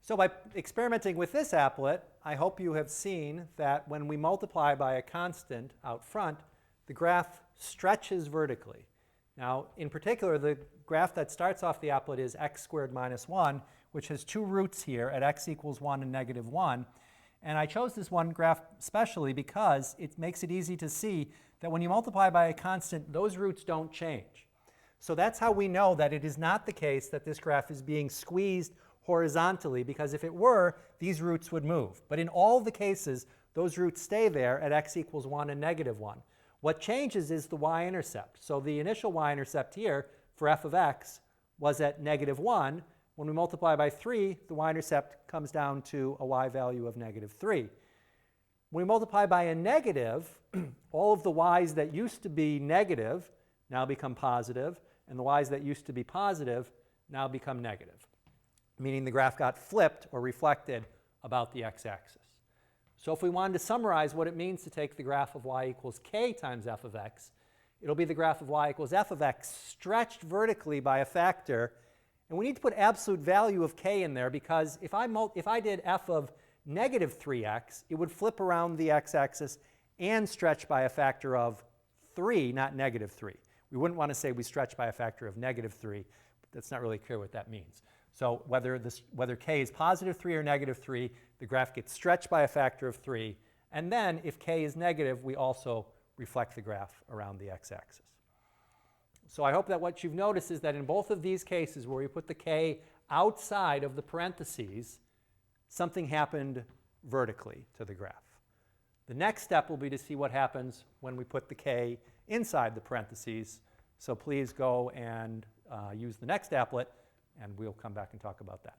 So by experimenting with this applet, I hope you have seen that when we multiply by a constant out front, the graph stretches vertically. Now, in particular, the graph that starts off the applet is x squared minus 1, which has two roots here at x equals 1 and negative 1. And I chose this one graph specially because it makes it easy to see that when you multiply by a constant, those roots don't change. So that's how we know that it is not the case that this graph is being squeezed horizontally, because if it were, these roots would move. But in all the cases, those roots stay there at x equals 1 and negative 1. What changes is the y-intercept. So the initial y-intercept here for f of x was at negative 1. When we multiply by 3, the y-intercept comes down to a y value of negative 3. When we multiply by a negative, all of the y's that used to be negative now become positive, and the y's that used to be positive now become negative, meaning the graph got flipped or reflected about the x-axis. So if we wanted to summarize what it means to take the graph of y equals k times f of x, it'll be the graph of y equals f of x stretched vertically by a factor. And we need to put absolute value of k in there, because if I did f of negative 3x, it would flip around the x-axis and stretch by a factor of 3, not negative 3. We wouldn't want to say we stretch by a factor of negative 3. That's not really clear what that means. So whether k is positive 3 or negative 3, the graph gets stretched by a factor of 3. And then if k is negative, we also reflect the graph around the x-axis. So I hope that what you've noticed is that in both of these cases where we put the k outside of the parentheses, something happened vertically to the graph. The next step will be to see what happens when we put the k inside the parentheses. So please go and use the next applet, and we'll come back and talk about that.